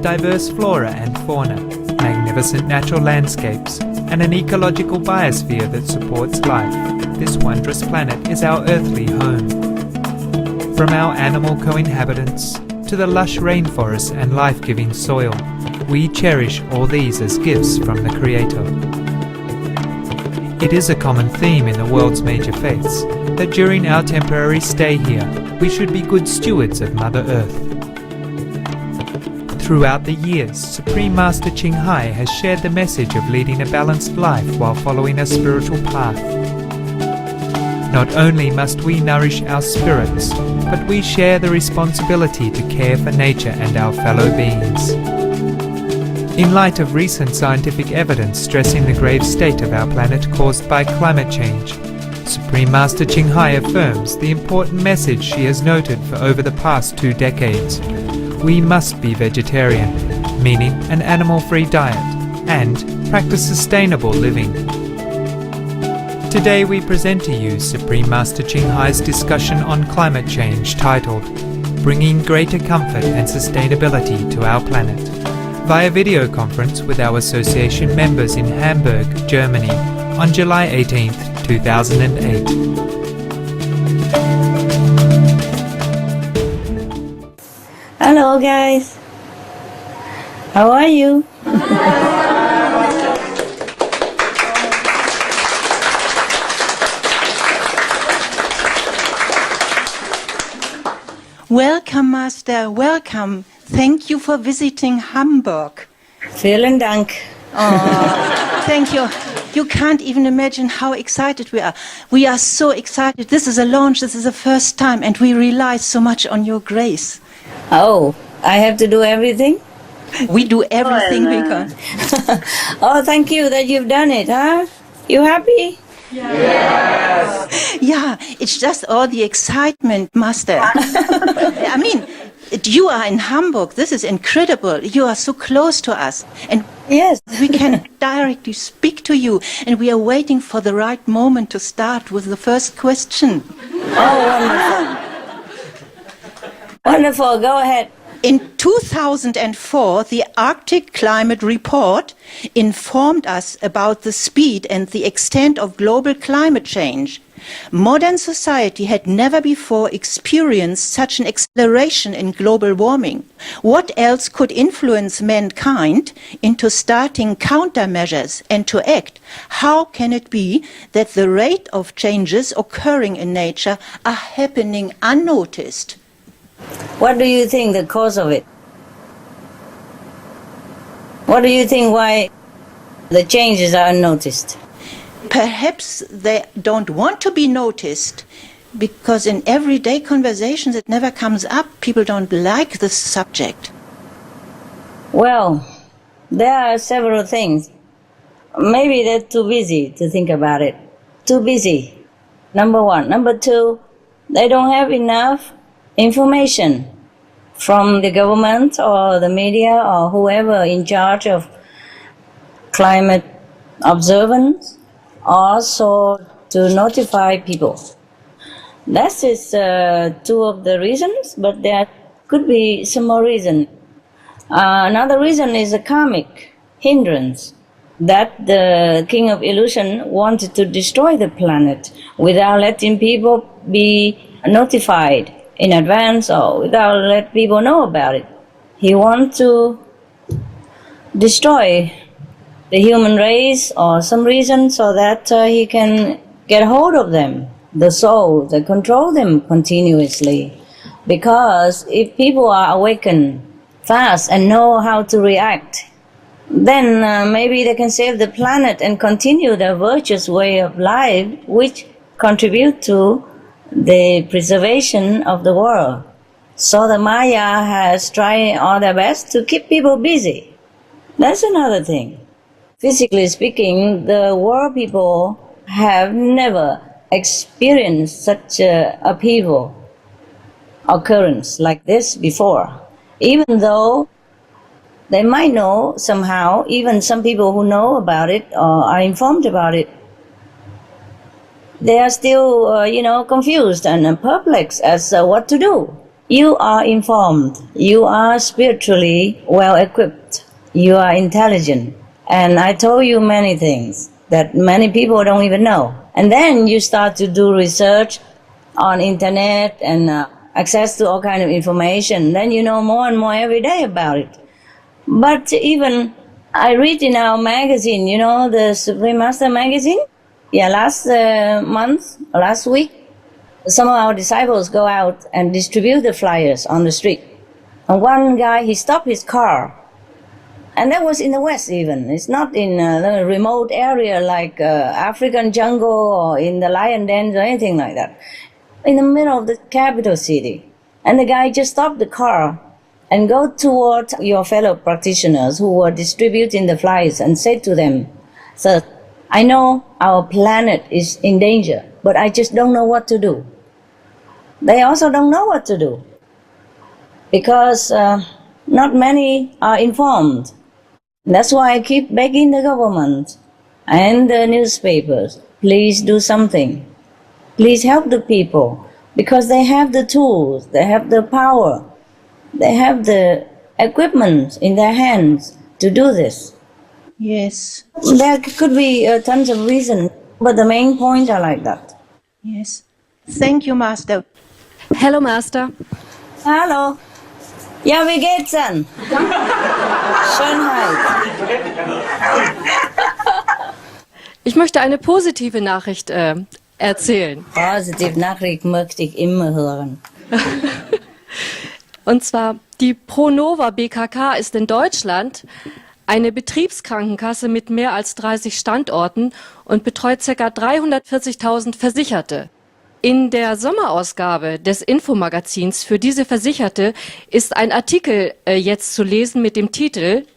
with diverse flora and fauna, magnificent natural landscapes, and an ecological biosphere that supports life. This wondrous planet is our earthly home. From our animal co-inhabitants to the lush rainforests and life-giving soil, we cherish all these as gifts from the Creator. It is a common theme in the world's major faiths that during our temporary stay here, we should be good stewards of Mother Earth. Throughout the years, Supreme Master Ching Hai has shared the message of leading a balanced life while following a spiritual path. Not only must we nourish our spirits, but we share the responsibility to care for nature and our fellow beings. In light of recent scientific evidence stressing the grave state of our planet caused by climate change, Supreme Master Ching Hai affirms the important message she has noted for over the past 2 decades. We must be vegetarian, meaning an animal-free diet, and practice sustainable living. Today we present to you Supreme Master Ching Hai's discussion on climate change titled Bringing Greater Comfort and Sustainability to Our Planet, via video conference with our association members in Hamburg, Germany, on July 18th, 2008. Hello guys, how are you? Welcome, Master, welcome. Thank you for visiting Hamburg. Vielen Dank. Oh, thank you. You can't even imagine how excited we are. We are so excited. This is a launch, this is the first time, and we rely so much on your grace. Oh, I have to do everything? We do everything we can. Oh, thank you that you've done it, huh? You happy? Yes. Yeah, it's just all the excitement, Master. I mean, you are in Hamburg. This is incredible. You are so close to us. And Yes. we can directly speak to you. And we are waiting for the right moment to start with the first question. Oh, wonderful. Wonderful, go ahead. In 2004, the Arctic Climate Report informed us about the speed and the extent of global climate change. Modern society had never before experienced such an acceleration in global warming. What else could influence mankind into starting countermeasures and to act? How can it be that the rate of changes occurring in nature are happening unnoticed? What do you think the cause of it? What do you think why the changes are unnoticed? Perhaps they don't want to be noticed because in everyday conversations it never comes up. People don't like this subject. Well, there are several things. Maybe they're too busy to think about it. Too busy, number one. Number two, they don't have enough information from the government or the media or whoever in charge of climate observance, also to notify people. That is two of the reasons, but there could be some more reason. Another reason is a karmic hindrance that the King of Illusion wanted to destroy the planet without letting people be notified in advance or without letting people know about it. He wants to destroy the human race or some reason so that he can get hold of them, the soul, to control them continuously. Because if people are awakened fast and know how to react, then maybe they can save the planet and continue their virtuous way of life, which contribute to the preservation of the world. So the Maya has tried all their best to keep people busy. That's another thing. Physically speaking, the world people have never experienced such a upheaval occurrence like this before. Even though they might know somehow, even some people who know about it or are informed about it, they are still, confused and perplexed as what to do. You are informed. You are spiritually well equipped. You are intelligent. And I told you many things that many people don't even know. And then you start to do research on internet and access to all kind of information. Then you know more and more every day about it. But even I read in our magazine, you know, the Supreme Master magazine. Yeah, last week, some of our disciples go out and distribute the flyers on the street. And one guy, he stopped his car. And that was in the West even. It's not in a remote area like African jungle or in the lion dens or anything like that. In the middle of the capital city. And the guy just stopped the car and go toward your fellow practitioners who were distributing the flyers and said to them, "Sir, I know our planet is in danger, but I just don't know what to do." They also don't know what to do because not many are informed. That's why I keep begging the government and the newspapers, please do something. Please help the people because they have the tools, they have the power, they have the equipment in their hands to do this. Yes. There could be tons of reasons, but the main points are like that. Yes. Thank you, Master. Hello, Master. Hallo. Ja, wie geht's denn? Schönheit. Ich möchte eine positive Nachricht erzählen. Positive Nachricht möchte ich immer hören. Und zwar, die Pronova BKK ist in Deutschland eine Betriebskrankenkasse mit mehr als 30 Standorten und betreut ca. 340.000 Versicherte. In der Sommerausgabe des Infomagazins für diese Versicherte ist ein Artikel jetzt zu lesen mit dem Titel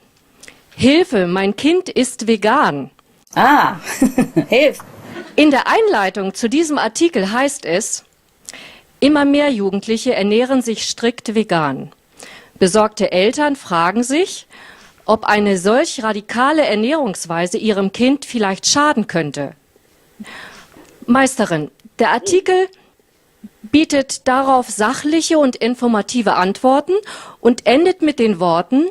"Hilfe, mein Kind ist vegan". Ah, hilf. In der Einleitung zu diesem Artikel heißt es: Immer mehr Jugendliche ernähren sich strikt vegan. Besorgte Eltern fragen sich, ob eine solch radikale Ernährungsweise ihrem Kind vielleicht schaden könnte. Meisterin, der Artikel bietet darauf sachliche und informative Antworten und endet mit den Worten: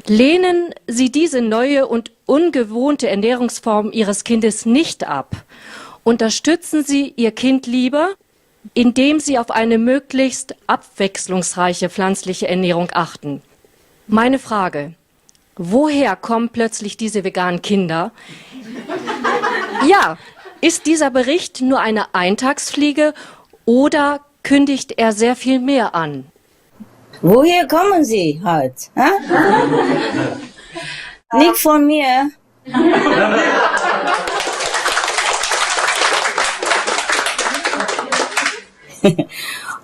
Lehnen Sie diese neue und ungewohnte Ernährungsform Ihres Kindes nicht ab. Unterstützen Sie Ihr Kind lieber, indem Sie auf eine möglichst abwechslungsreiche pflanzliche Ernährung achten. Meine Frage: Woher kommen plötzlich diese veganen Kinder? Ja, ist dieser Bericht nur eine Eintagsfliege oder kündigt er sehr viel mehr an? Woher kommen Sie halt? Nicht von mir.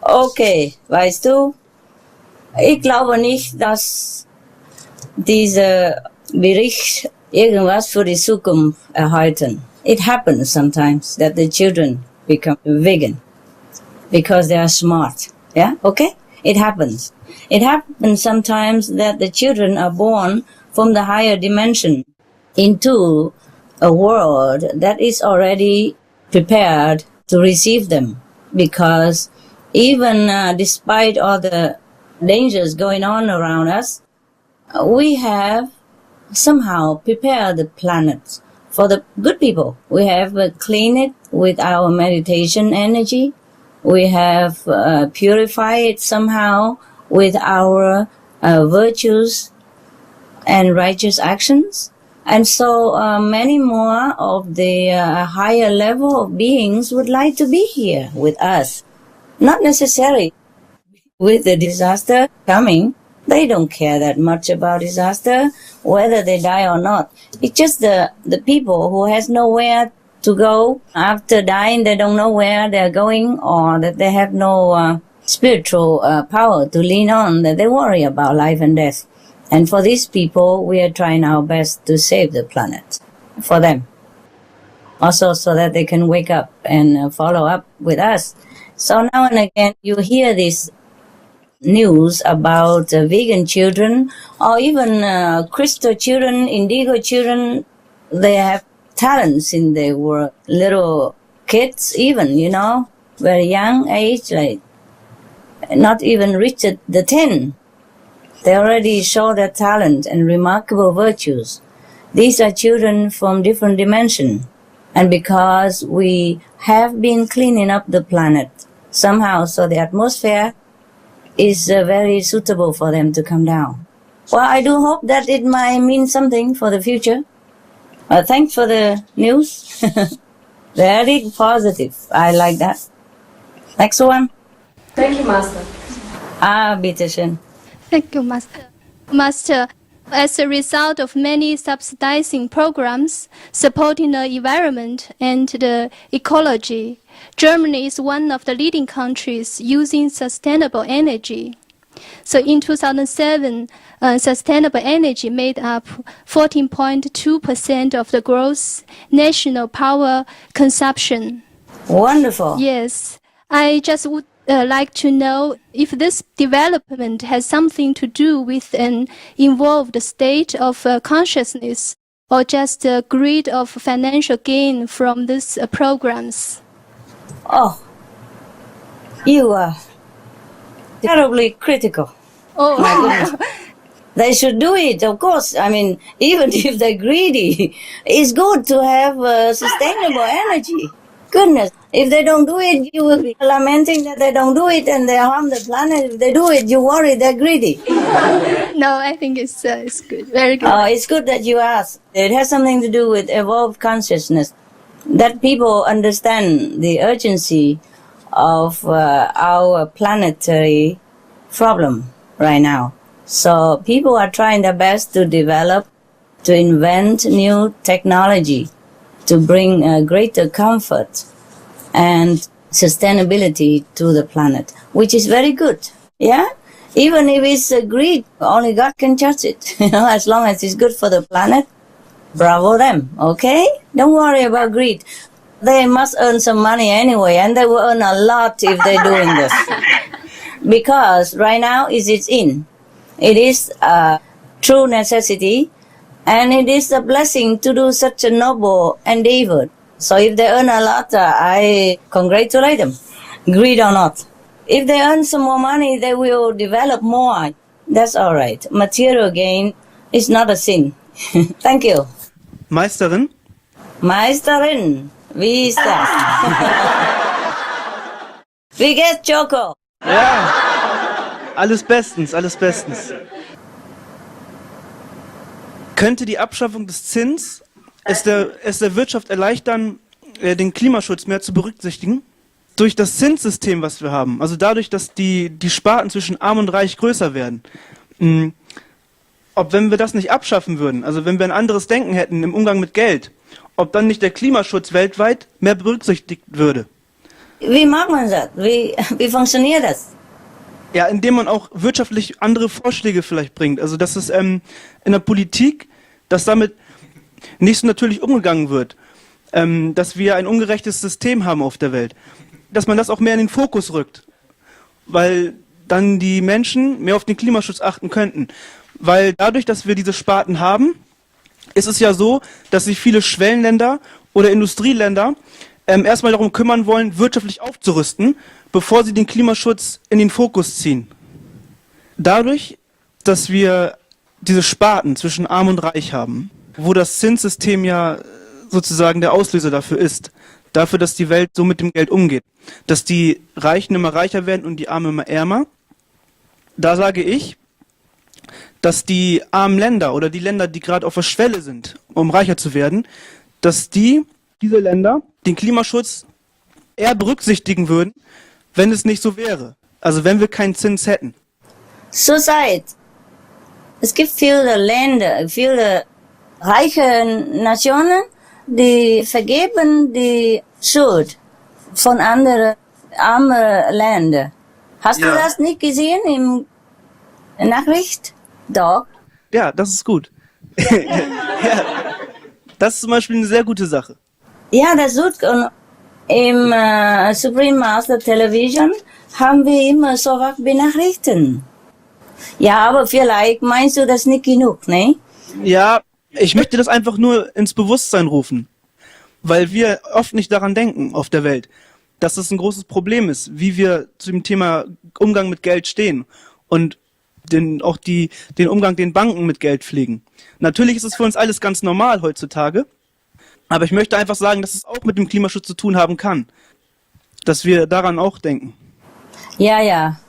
Okay, weißt du, ich glaube nicht, dass dieser Bericht irgendwas für die Zukunft erhalten. It happens sometimes that the children become vegan because they are smart. Yeah, okay? It happens. It happens sometimes that the children are born from the higher dimension into a world that is already prepared to receive them. Because even despite all the dangers going on around us, we have somehow prepared the planet for the good people. We have cleaned it with our meditation energy. We have purified it somehow with our virtues and righteous actions. And so many more of the higher level of beings would like to be here with us. Not necessarily with the disaster coming. They don't care that much about disaster, whether they die or not. It's just the people who has nowhere to go after dying. They don't know where they're going, or that they have no spiritual power to lean on, that they worry about life and death. And for these people, we are trying our best to save the planet for them. Also so that they can wake up and follow up with us. So now and again, you hear this news about vegan children or even crystal children, indigo children. They have talents in their world. Little kids even, very young age, like not even reached the 10. They already show their talent and remarkable virtues. These are children from different dimensions. And because we have been cleaning up the planet somehow, so the atmosphere is very suitable for them to come down. Well, I do hope that it might mean something for the future. Thanks for the news. Very positive. I like that. Next one. Thank you, Master. Bitteschön. Thank you, Master. Master, as a result of many subsidizing programs supporting the environment and the ecology, Germany is one of the leading countries using sustainable energy. So in 2007, sustainable energy made up 14.2% of the gross national power consumption. Wonderful. Yes. I just would like to know if this development has something to do with an involved state of consciousness or just a greed of financial gain from these programs. Oh, you are terribly critical. Oh, My goodness. They should do it, of course. I mean, even if they're greedy, it's good to have sustainable energy. Goodness, if they don't do it, you will be lamenting that they don't do it and they harm the planet. If they do it, you worry they're greedy. no, I think it's good, very good. It's good that you ask. It has something to do with evolved consciousness, that people understand the urgency of our planetary problem right now. So people are trying their best to develop, to invent new technology, to bring greater comfort and sustainability to the planet, which is very good. Yeah? Even if it's greed, only God can judge it. As long as it's good for the planet, bravo them, okay? Don't worry about greed. They must earn some money anyway, and they will earn a lot if they're doing this. Because right now it's in. It is a true necessity, and it is a blessing to do such a noble endeavor. So if they earn a lot, I congratulate them, greed or not. If they earn some more money, they will develop more. That's all right. Material gain is not a sin. Thank you. Meisterin? Meisterin, wie ist das? Wie geht's, Choco? Ja, alles bestens, alles bestens. Könnte die Abschaffung des Zins es der Wirtschaft erleichtern, den Klimaschutz mehr zu berücksichtigen? Durch das Zinssystem, was wir haben, also dadurch, dass die Sparten zwischen Arm und Reich größer werden. Ob, wenn wir das nicht abschaffen würden, also wenn wir ein anderes Denken hätten im Umgang mit Geld, ob dann nicht der Klimaschutz weltweit mehr berücksichtigt würde. Wie macht man das? Wie funktioniert das? Ja, indem man auch wirtschaftlich andere Vorschläge vielleicht bringt. Also dass es in der Politik, dass damit nicht so natürlich umgegangen wird, dass wir ein ungerechtes System haben auf der Welt. Dass man das auch mehr in den Fokus rückt, weil dann die Menschen mehr auf den Klimaschutz achten könnten. Weil dadurch, dass wir diese Sparten haben, ist es ja so, dass sich viele Schwellenländer oder Industrieländer erstmal darum kümmern wollen, wirtschaftlich aufzurüsten, bevor sie den Klimaschutz in den Fokus ziehen. Dadurch, dass wir diese Sparten zwischen Arm und Reich haben, wo das Zinssystem ja sozusagen der Auslöser dafür ist, dafür, dass die Welt so mit dem Geld umgeht, dass die Reichen immer reicher werden und die Armen immer ärmer, da sage ich, dass die armen Länder oder die Länder, die gerade auf der Schwelle sind, um reicher zu werden, dass diese Länder den Klimaschutz eher berücksichtigen würden, wenn es nicht so wäre. Also wenn wir keinen Zins hätten. Zurzeit, es gibt viele Länder, viele reiche Nationen, die vergeben die Schuld von anderen armen Ländern. Hast du das nicht gesehen im Nachricht? Doch. Ja, das ist gut. Ja, das ist zum Beispiel eine sehr gute Sache. Ja, das ist gut. Und im Supreme Master Television haben wir immer so was benachrichtigen. Ja, aber vielleicht meinst du das nicht genug, ne? Ja, ich möchte das einfach nur ins Bewusstsein rufen, weil wir oft nicht daran denken auf der Welt, dass das ein großes Problem ist, wie wir zu dem Thema Umgang mit Geld stehen und den Umgang, den Banken mit Geld pflegen. Natürlich ist es für uns alles ganz normal heutzutage, aber ich möchte einfach sagen, dass es auch mit dem Klimaschutz zu tun haben kann, dass wir daran auch denken. Ja, ja,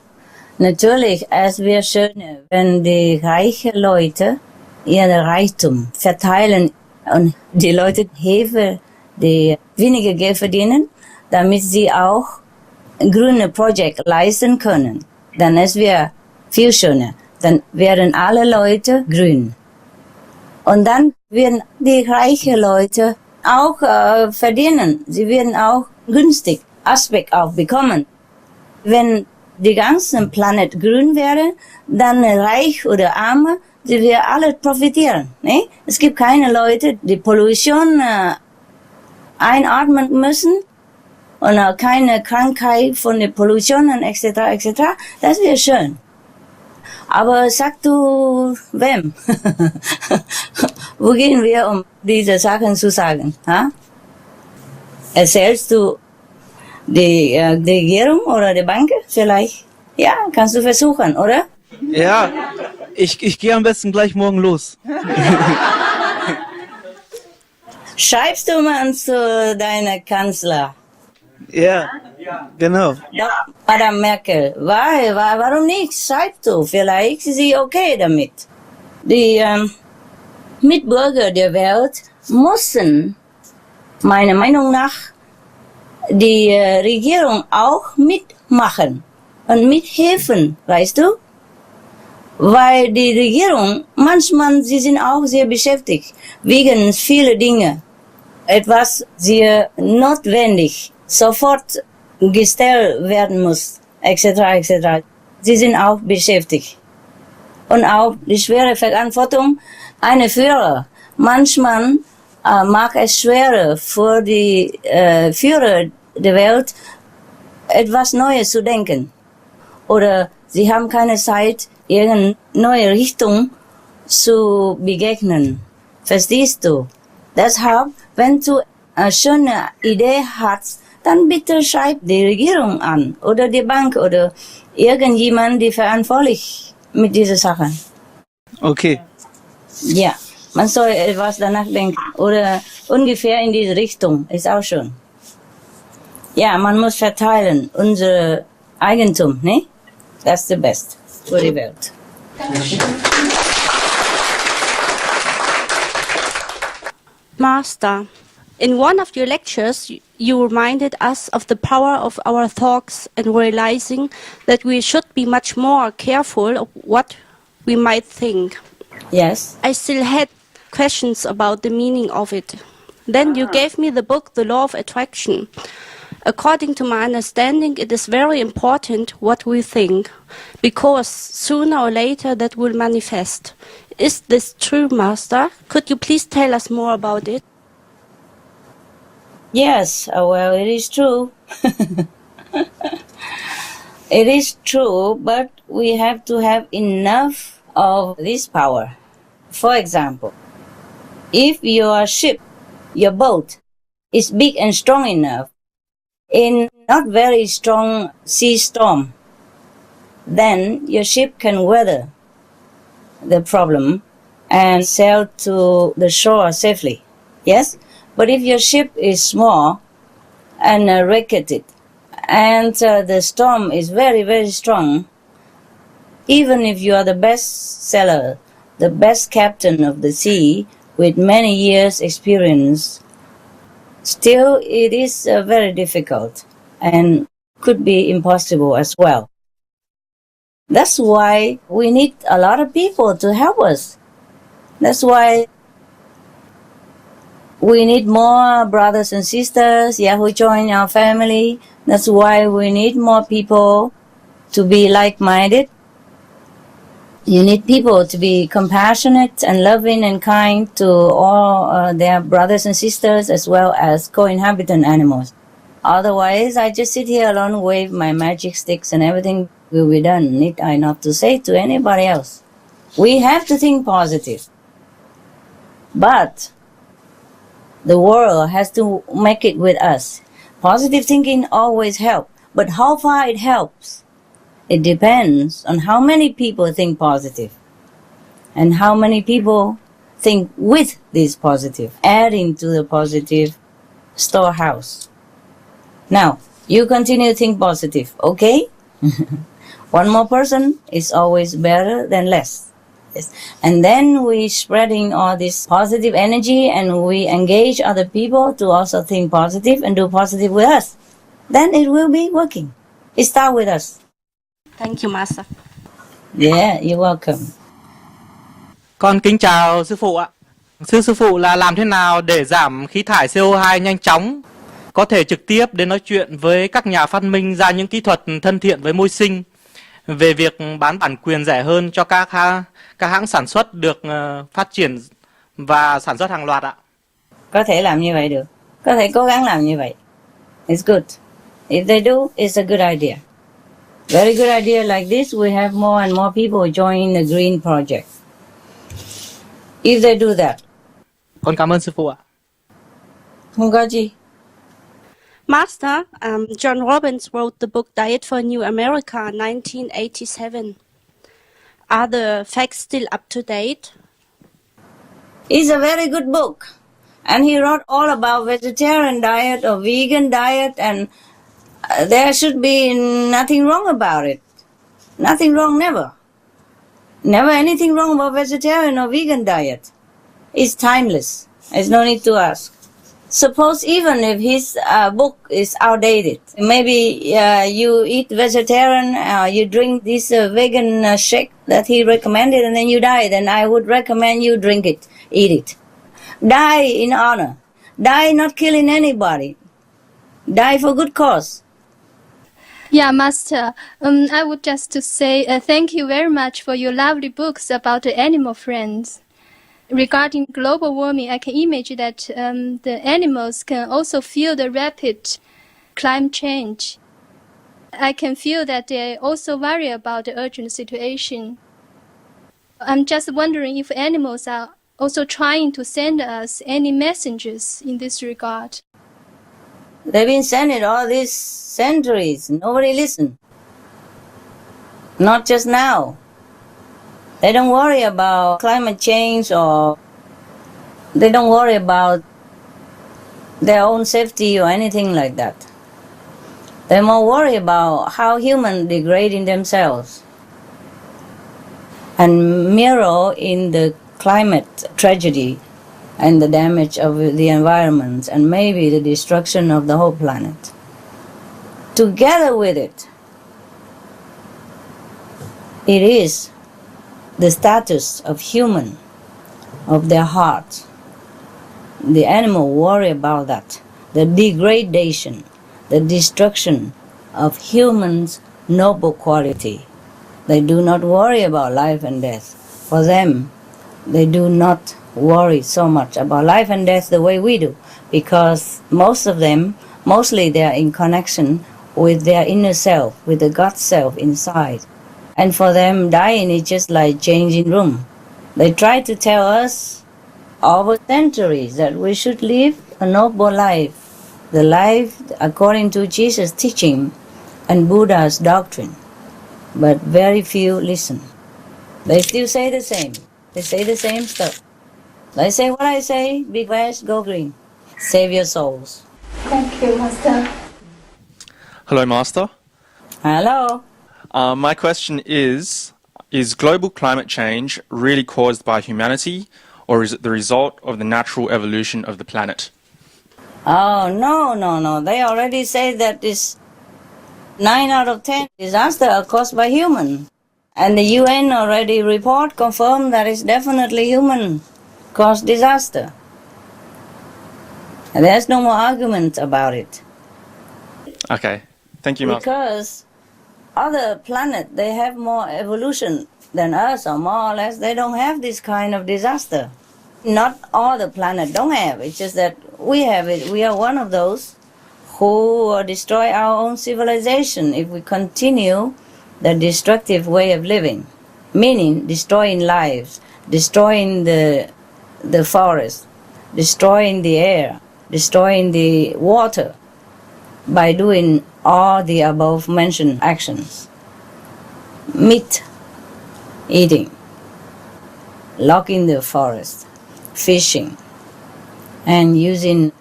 natürlich, es wäre schön, wenn die reichen Leute ihren Reichtum verteilen und die Leute helfen, die weniger Geld verdienen, damit sie auch grüne Projekte leisten können. Dann es wäre viel schöner. Dann wären alle Leute grün. Und dann werden die reichen Leute auch verdienen. Sie werden auch günstig Aspekt auch bekommen. Wenn die ganze Planet grün wäre, dann reich oder arme, sie werden alle profitieren. Ne? Es gibt keine Leute, die Pollution einatmen müssen und auch keine Krankheit von der Pollution und etc. etc. Das wäre schön. Aber sag du wem? Wo gehen wir, um diese Sachen zu sagen? Ha? Erzählst du die Regierung oder die Bank vielleicht? Ja, kannst du versuchen, oder? Ja, ich gehe am besten gleich morgen los. Schreibst du mal zu deiner Kanzler? Ja, genau. Ja, Madame Merkel, warum nicht? Schreibst du, vielleicht ist sie okay damit. Die Mitbürger der Welt müssen, meiner Meinung nach, die Regierung auch mitmachen und mithelfen, weißt du? Weil die Regierung, manchmal, sie sind auch sehr beschäftigt, wegen vieler Dinge. Etwas sehr notwendig, sofort gestellt werden muss, etc., etc. Sie sind auch beschäftigt. Und auch die schwere Verantwortung einer Führer. Manchmal mag es schwerer für die Führer der Welt, etwas Neues zu denken. Oder sie haben keine Zeit, irgendeine neue Richtung zu begegnen. Verstehst du? Deshalb, wenn du eine schöne Idee hast, dann bitte schreib die Regierung an oder die Bank oder irgendjemand, die verantwortlich mit dieser Sache. Okay. Ja, man soll etwas danach denken oder ungefähr in diese Richtung, ist auch schön. Ja, man muss verteilen, unser Eigentum, ne? Das ist das Beste für die Welt. Master, in one of your lectures, you reminded us of the power of our thoughts and realizing that we should be much more careful of what we might think. Yes. I still had questions about the meaning of it. Then you gave me the book, The Law of Attraction. According to my understanding, it is very important what we think, because sooner or later that will manifest. Is this true, Master? Could you please tell us more about it? Yes, well, it is true. It is true, but we have to have enough of this power. For example, if your ship, your boat, is big and strong enough, in not very strong sea storm, then your ship can weather the problem and sail to the shore safely. Yes? But if your ship is small and wrecked and the storm is very, very strong, even if you are the best sailor, the best captain of the sea with many years experience, still it is very difficult and could be impossible as well. That's why we need a lot of people to help us. That's why we need more brothers and sisters, who join our family. That's why we need more people to be like-minded. You need people to be compassionate and loving and kind to all their brothers and sisters as well as co-inhabitant animals. Otherwise, I just sit here alone, wave my magic sticks and everything will be done. Need I not to say to anybody else. We have to think positive. But the world has to make it with us. Positive thinking always helps. But how far it helps It depends on how many people think positive and how many people think with this positive, adding to the positive storehouse. Now, you continue to think positive, okay? One more person is always better than less. Yes. And then we spreading all this positive energy and we engage other people to also think positive and do positive with us. Then it will be working. It starts with us. Thank you, Master. Yeah, you're welcome. Con kính chào sư phụ ạ. Sư phụ là làm thế nào để giảm khí thải CO2 nhanh chóng? Có thể trực tiếp đến nói chuyện với các nhà phát minh ra những kỹ thuật thân thiện với môi sinh về việc bán bản quyền rẻ hơn cho các hãng sản xuất được phát triển và sản xuất hàng loạt ạ. Có thể làm như vậy được. Có thể cố gắng làm như vậy. It's good. If they do, it's a good idea. Very good idea like this, we have more and more people joining the green project. If they do that. Con cảm ơn sư phụ ạ. Không có gì. Master, John Robbins wrote the book Diet for a New America in 1987. Are the facts still up to date? It's a very good book. And he wrote all about vegetarian diet or vegan diet, and there should be nothing wrong about it. Nothing wrong, never. Never anything wrong about vegetarian or vegan diet. It's timeless. There's no need to ask. Suppose even if his book is outdated, maybe you eat vegetarian, you drink this vegan shake that he recommended, and then you die, then I would recommend you drink it, eat it. Die in honor. Die not killing anybody. Die for good cause. Yeah, Master. I would just to say thank you very much for your lovely books about the animal friends. Regarding global warming, I can imagine that the animals can also feel the rapid climate change. I can feel that they also worry about the urgent situation. I'm just wondering if animals are also trying to send us any messages in this regard. They've been sending all these centuries. Nobody listen. Not just now. They don't worry about climate change, or they don't worry about their own safety or anything like that. They're more worried about how humans degrading themselves and mirror in the climate tragedy and the damage of the environment and maybe the destruction of the whole planet. Together with it, it is the status of human, of their heart. The animal worry about that, the degradation, the destruction of humans' noble quality. They do not worry about life and death. For them, they do not worry so much about life and death the way we do, because most of them, mostly they are in connection with their inner self, with the God self inside. And for them, dying is just like changing room. They try to tell us over centuries that we should live a noble life, the life according to Jesus' teaching and Buddha's doctrine. But very few listen. They still say the same. They say the same stuff. They say what I say, big west, go green. Save your souls. Thank you, Master. Hello, Master. Hello. My question is global climate change really caused by humanity, or is it the result of the natural evolution of the planet? Oh, no. They already say that this 9 out of 10 disasters are caused by human. And the UN already confirmed that it's definitely human-caused disaster. And there's no more argument about it. Okay. Thank you, Master. Because other planets, they have more evolution than us, or more or less, they don't have this kind of disaster. Not all the planets don't have. It's just that we have it. We are one of those who destroy our own civilization if we continue the destructive way of living, meaning destroying lives, destroying the forest, destroying the air, destroying the water by doing all the above mentioned actions. meat eating, logging the forest, fishing, and using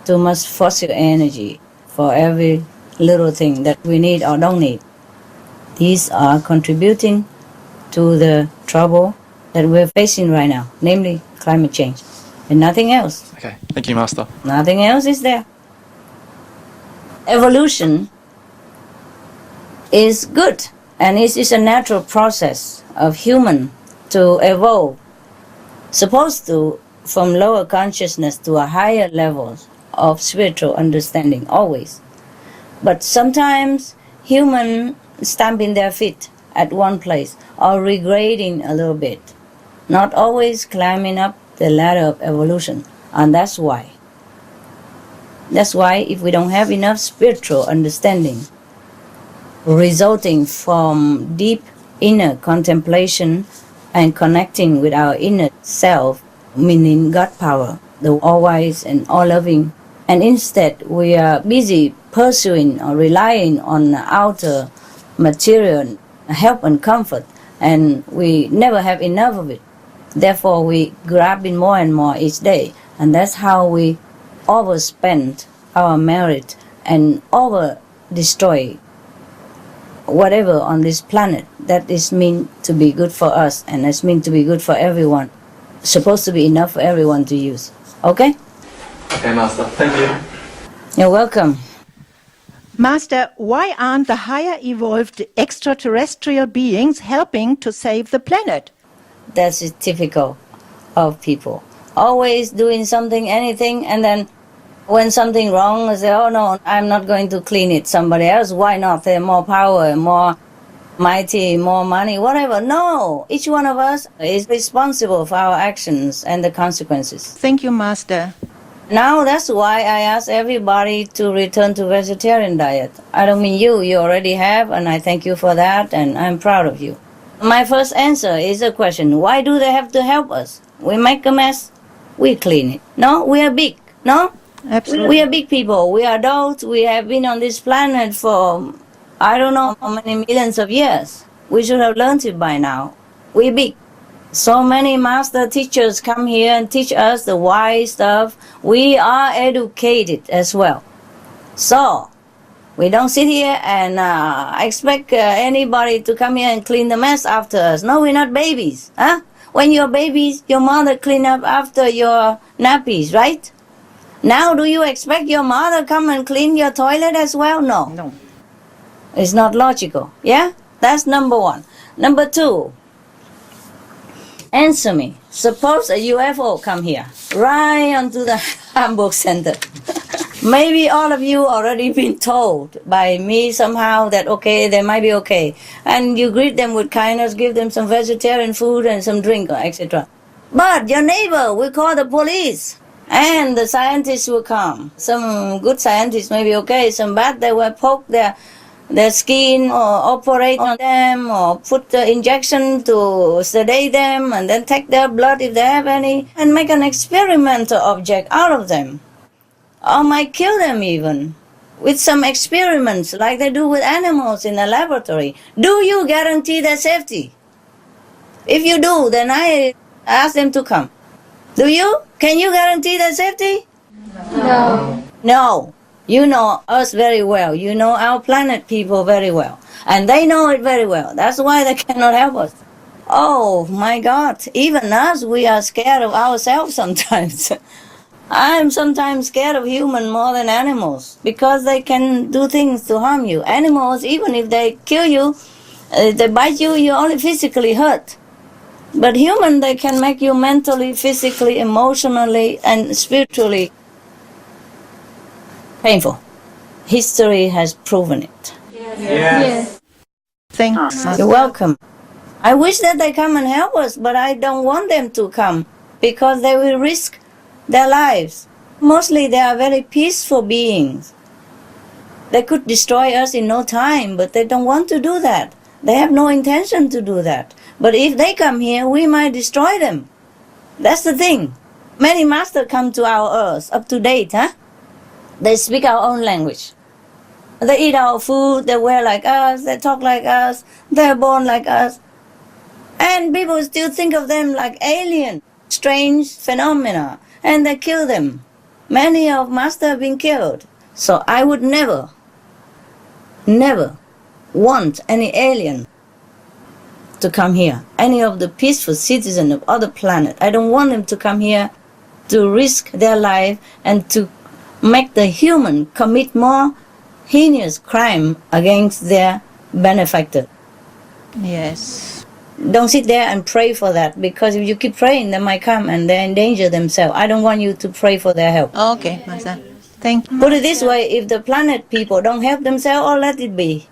too much fossil energy for every little thing that we need or don't need. These are contributing to the trouble that we're facing right now, namely climate change, and nothing else. Okay, thank you, Master. Nothing else is there. Evolution is good, and it is a natural process of human to evolve, supposed to from lower consciousness to a higher level of spiritual understanding, always. But sometimes human stamping their feet at one place or regrading a little bit, not always climbing up the ladder of evolution. And that's why if we don't have enough spiritual understanding resulting from deep inner contemplation and connecting with our inner self, meaning God power, the all-wise and all-loving, and instead we are busy pursuing or relying on outer material help and comfort, and we never have enough of it. Therefore we grab in more and more each day, and that's how we overspend our merit and over destroy whatever on this planet that is meant to be good for us and is meant to be good for everyone, supposed to be enough for everyone to use. Okay? Okay, Master. Thank you. You're welcome. Master, why aren't the higher evolved extraterrestrial beings helping to save the planet? That's typical of people. Always doing something, anything, and then when something wrong, they say, oh no, I'm not going to clean it. Somebody else, why not? They're more power, more mighty, more money, whatever. No, each one of us is responsible for our actions and the consequences. Thank you, Master. Now that's why I ask everybody to return to vegetarian diet. I don't mean you already have, and I thank you for that, and I'm proud of you. My first answer is a question, why do they have to help us? We make a mess, we clean it. No, we are big, no? Absolutely. We are big people, we are adults, we have been on this planet for I don't know how many millions of years. We should have learned it by now. We're big. So many master teachers come here and teach us the wise stuff. We are educated as well. So we don't sit here and expect anybody to come here and clean the mess after us. No, we're not babies. Huh? When you're babies, your mother clean up after your nappies, right? Now, do you expect your mother come and clean your toilet as well? No. No. It's not logical. Yeah? That's number one. Number two, answer me. Suppose a UFO come here, right onto the Hamburg Center. Maybe all of you already been told by me somehow that, okay, they might be okay. And you greet them with kindness, give them some vegetarian food and some drink, etc. But your neighbor will call the police. And the scientists will come. Some good scientists may be okay, some bad, they will poke their skin or operate on them or put the injection to sedate them and then take their blood if they have any and make an experimental object out of them. Or might kill them even with some experiments like they do with animals in a laboratory. Do you guarantee their safety? If you do, then I ask them to come. Do you? Can you guarantee their safety? No. No. You know us very well. You know our planet people very well. And they know it very well. That's why they cannot help us. Oh my God. Even us, we are scared of ourselves sometimes. I'm sometimes scared of humans more than animals because they can do things to harm you. Animals, even if they kill you, they bite you, you're only physically hurt. But human, they can make you mentally, physically, emotionally, and spiritually painful. History has proven it. Yes. Thanks, Master. You're welcome. I wish that they come and help us, but I don't want them to come because they will risk their lives. Mostly they are very peaceful beings. They could destroy us in no time, but they don't want to do that. They have no intention to do that. But if they come here, we might destroy them. That's the thing. Many masters come to our earth, up to date, huh? They speak our own language. They eat our food, they wear like us, they talk like us, they're born like us. And people still think of them like alien, strange phenomena, and they kill them. Many of Master have been killed. So I would never want any alien to come here. Any of the peaceful citizens of other planet. I don't want them to come here to risk their life and to make the human commit more heinous crime against their benefactor. Yes. Don't sit there and pray for that, because if you keep praying, they might come and they endanger themselves. I don't want you to pray for their help. Okay, Master. Thank you. Put it this way, if the planet people don't help themselves, or let it be.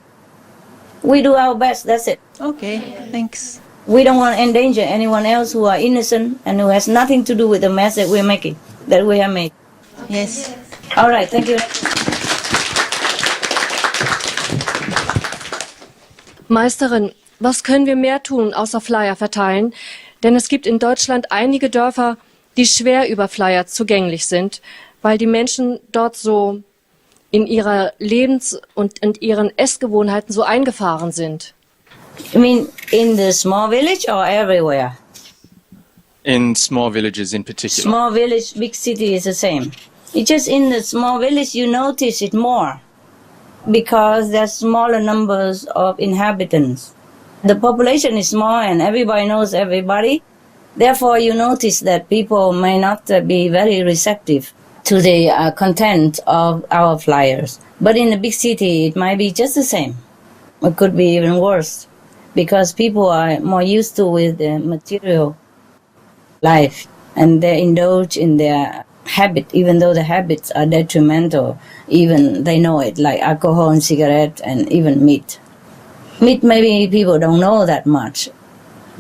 We do our best, that's it. Okay, thanks. We don't want to endanger anyone else who are innocent and who has nothing to do with the mess that we're making, that we have made. Yes. All right, thank you. Meisterin, was können wir mehr tun, außer Flyer verteilen? Denn es gibt in Deutschland einige Dörfer, die schwer über Flyer zugänglich sind, weil die Menschen dort so in ihrer Lebens- und in ihren Essgewohnheiten so eingefahren sind. You mean in the small village or everywhere? In small villages in particular. Small village, big city is the same. It's just in the small village you notice it more because there's smaller numbers of inhabitants. The population is small and everybody knows everybody. Therefore, you notice that people may not be very receptive to the content of our flyers. But in a big city, it might be just the same. It could be even worse because people are more used to with the material life and they indulge in their habit, even though the habits are detrimental. Even they know it, like alcohol and cigarette and even meat. Meat, maybe people don't know that much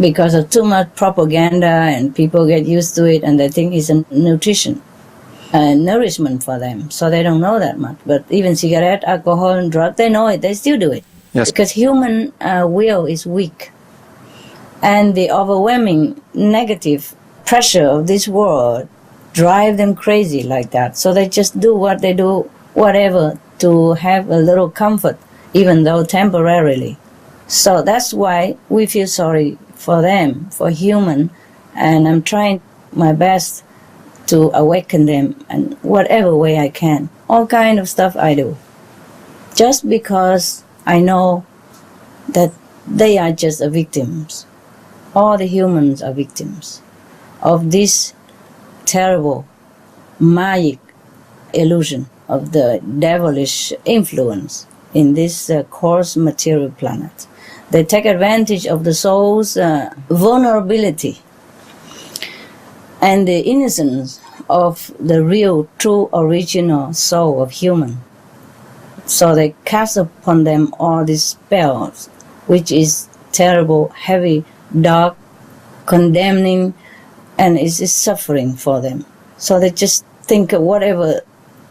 because of too much propaganda and people get used to it and they think it's a nutrition, nourishment for them. So they don't know that much. But even cigarette, alcohol and drug, they know it, they still do it. Yes. Because human will is weak. And the overwhelming negative pressure of this world drive them crazy like that. So they just do what they do, whatever, to have a little comfort, even though temporarily. So that's why we feel sorry for them, for human, and I'm trying my best to awaken them in whatever way I can. All kind of stuff I do. Just because I know that they are just victims. All the humans are victims of this terrible magic illusion of the devilish influence in this coarse material planet. They take advantage of the soul's vulnerability and the innocence of the real, true, original soul of human. So they cast upon them all these spells, which is terrible, heavy, dark, condemning, and it is suffering for them. So they just think of whatever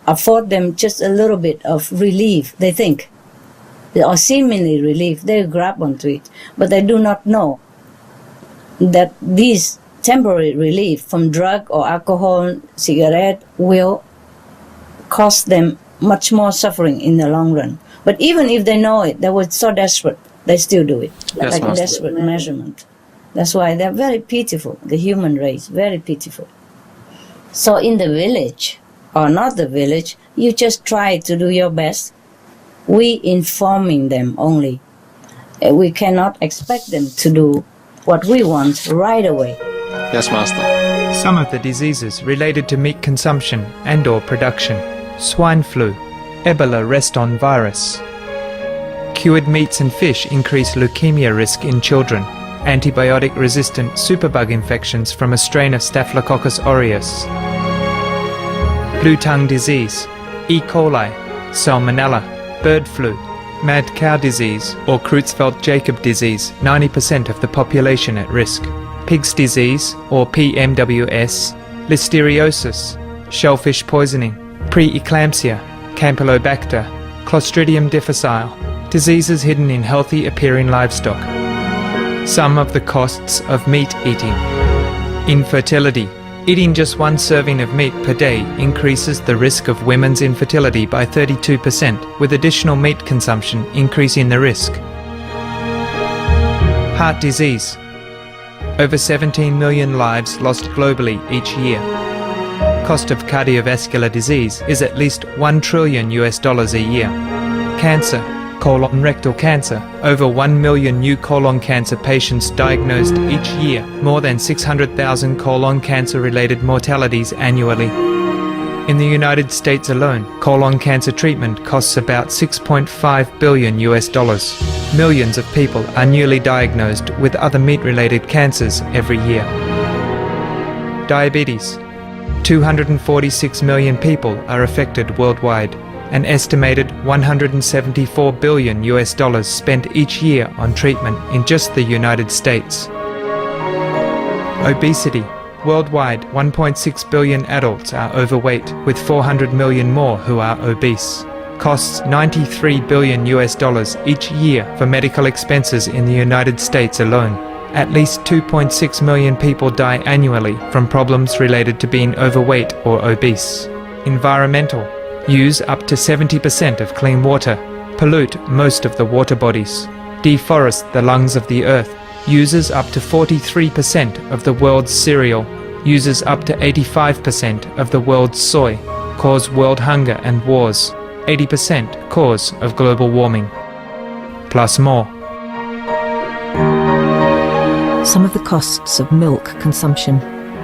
afford them just a little bit of relief, they think, or seemingly relief, they grab onto it. But they do not know that this temporary relief from drug or alcohol, cigarette will cost them much more suffering in the long run. But even if they know it, they were so desperate, they still do it, Yes, like a Master. desperate measurement. That's why they're very pitiful, the human race, very pitiful. So in the village, or not the village, you just try to do your best. We informing them only. We cannot expect them to do what we want right away. Yes, Master. Some of the diseases related to meat consumption and/or production: swine flu, Ebola reston virus. Cured meats and fish increase leukemia risk in children. Antibiotic-resistant superbug infections from a strain of Staphylococcus aureus. Blue tongue disease, E. coli, Salmonella, bird flu, mad cow disease or Creutzfeldt-Jakob disease, 90% of the population at risk. Pig's disease or PMWS, listeriosis, shellfish poisoning, preeclampsia, Campylobacter, Clostridium difficile, diseases hidden in healthy appearing livestock. Some of the costs of meat eating: infertility, Eating just one serving of meat per day increases the risk of women's infertility by 32%, with additional meat consumption increasing the risk. Heart disease. Over 17 million lives lost globally each year. Cost of cardiovascular disease is at least $1 trillion a year. Cancer. Colon rectal cancer. Over 1 million new colon cancer patients diagnosed each year, more than 600,000 colon cancer-related mortalities annually. In the United States alone, colon cancer treatment costs about $6.5 billion. Millions of people are newly diagnosed with other meat-related cancers every year. Diabetes. 246 million people are affected worldwide. An estimated $174 billion spent each year on treatment in just the United States. Obesity. Worldwide, 1.6 billion adults are overweight, with 400 million more who are obese. Costs $93 billion each year for medical expenses in the United States alone. At least 2.6 million people die annually from problems related to being overweight or obese. Environmental. Use up to 70% of clean water. Pollute most of the water bodies. Deforest the lungs of the earth. Uses up to 43% of the world's cereal. Uses up to 85% of the world's soy. Cause world hunger and wars. 80% cause of global warming. Plus more. Some of the costs of milk consumption.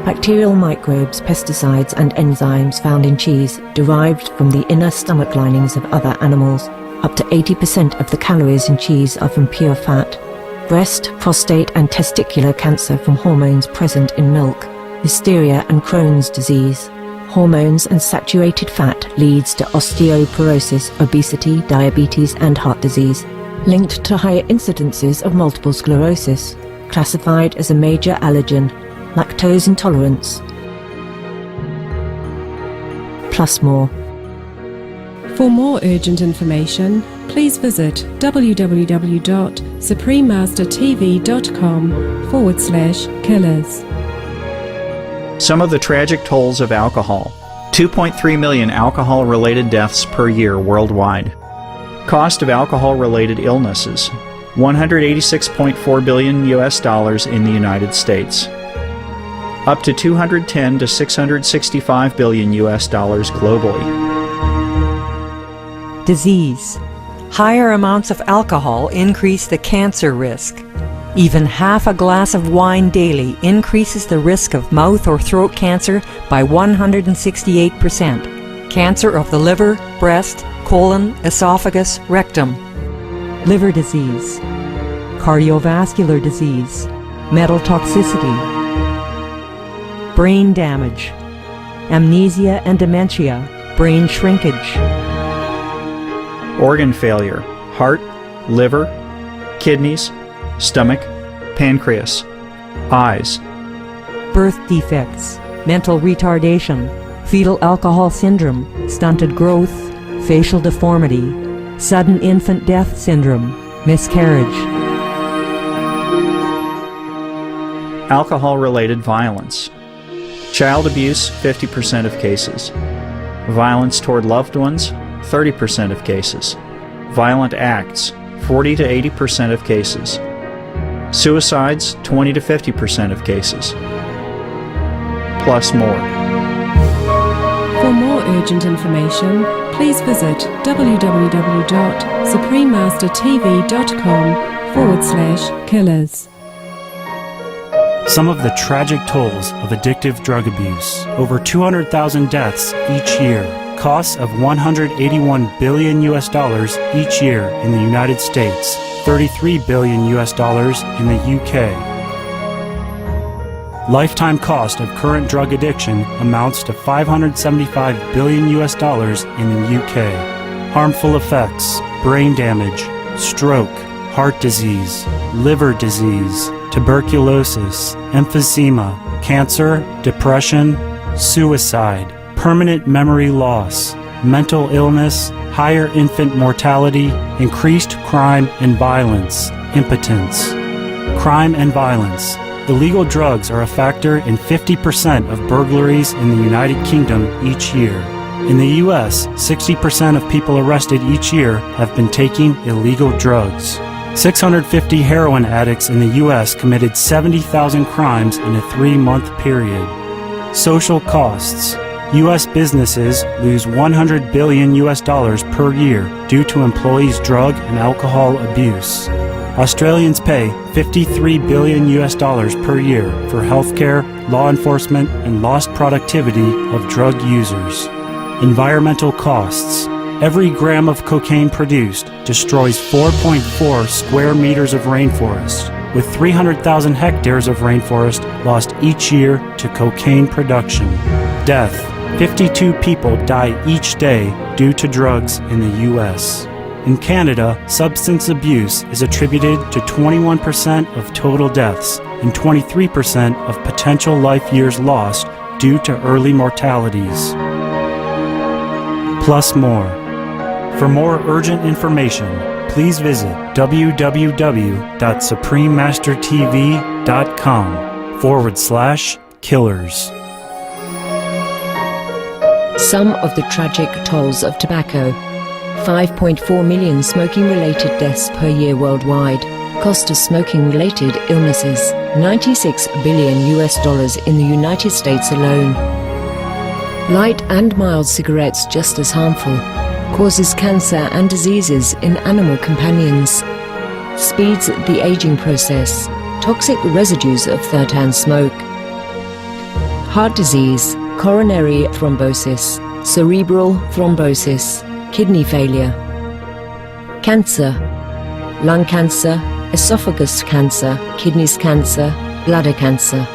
Bacterial microbes, pesticides and enzymes found in cheese derived from the inner stomach linings of other animals. Up to 80% of the calories in cheese are from pure fat. Breast, prostate and testicular cancer from hormones present in milk. Hysteria and Crohn's disease. Hormones and saturated fat leads to osteoporosis, obesity, diabetes and heart disease. Linked to higher incidences of multiple sclerosis. Classified as a major allergen. Lactose intolerance. Plus more. For more urgent information, please visit www.suprememastertv.com/killers. Some of the tragic tolls of alcohol. 2.3 million alcohol-related deaths per year worldwide. Cost of alcohol-related illnesses. $186.4 billion in the United States. Up to $210 to $665 billion globally. Disease. Higher amounts of alcohol increase the cancer risk. Even half a glass of wine daily increases the risk of mouth or throat cancer by 168%. Cancer of the liver, breast, colon, esophagus, rectum. Liver disease. Cardiovascular disease. Metal toxicity. Brain damage. Amnesia and dementia. Brain shrinkage. Organ failure. Heart, liver, kidneys, stomach, pancreas, eyes. Birth defects, mental retardation, fetal alcohol syndrome, stunted growth, facial deformity, sudden infant death syndrome, miscarriage. Alcohol-related violence. Child abuse, 50% of cases. Violence toward loved ones, 30% of cases. Violent acts, 40 to 80% of cases. Suicides, 20 to 50% of cases. Plus more. For more urgent information, please visit www.suprememastertv.com/killers. Some of the tragic tolls of addictive drug abuse. Over 200,000 deaths each year. Costs of $181 billion each year in the United States. $33 billion in the UK. Lifetime cost of current drug addiction amounts to $575 billion in the UK. Harmful effects: brain damage, stroke, heart disease, liver disease, tuberculosis, emphysema, cancer, depression, suicide, permanent memory loss, mental illness, higher infant mortality, increased crime and violence, impotence. Crime and violence. illegal drugs are a factor in 50% of burglaries in the United Kingdom each year. In the US, 60% of people arrested each year have been taking illegal drugs. 650 heroin addicts in the US committed 70,000 crimes in a 3-month period. Social costs. US businesses lose $100 billion per year due to employees' drug and alcohol abuse. Australians pay $53 billion per year for healthcare, law enforcement, and lost productivity of drug users. Environmental costs. Every gram of cocaine produced destroys 4.4 square meters of rainforest, with 300,000 hectares of rainforest lost each year to cocaine production. Death. 52 people die each day due to drugs in the U.S. In Canada, substance abuse is attributed to 21% of total deaths and 23% of potential life years lost due to early mortalities. Plus more. For more urgent information, please visit www.suprememastertv.com/killers. Some of the tragic tolls of tobacco. 5.4 million smoking-related deaths per year worldwide. Cost of smoking-related illnesses. $96 billion in the United States alone. Light and mild cigarettes just as harmful. Causes cancer and diseases in animal companions. Speeds the aging process. Toxic residues of third-hand smoke. Heart disease, coronary thrombosis, cerebral thrombosis, kidney failure. Cancer, lung cancer, esophagus cancer, kidneys cancer, bladder cancer.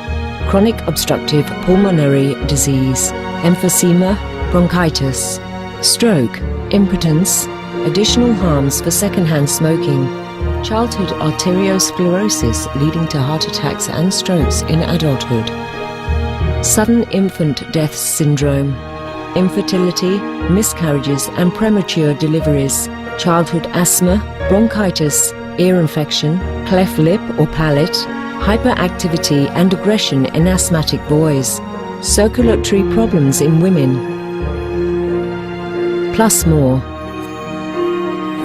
Chronic obstructive pulmonary disease, emphysema, bronchitis. Stroke, impotence, additional harms for secondhand smoking, childhood arteriosclerosis leading to heart attacks and strokes in adulthood, sudden infant death syndrome, infertility, miscarriages and premature deliveries, childhood asthma, bronchitis, ear infection, cleft lip or palate, hyperactivity and aggression in asthmatic boys, circulatory problems in women. Plus more.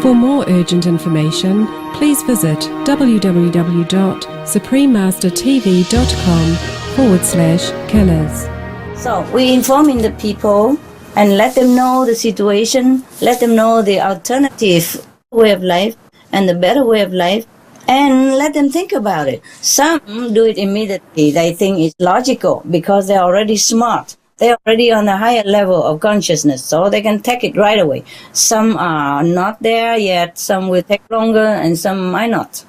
For more urgent information, please visit www.suprememastertv.com/killers. So we informing the people and let them know the situation, let them know the alternative way of life and the better way of life, and let them think about it. Some do it immediately. They think it's logical because they're already smart. They're already on a higher level of consciousness, so they can take it right away. Some are not there yet, some will take longer, and some might not.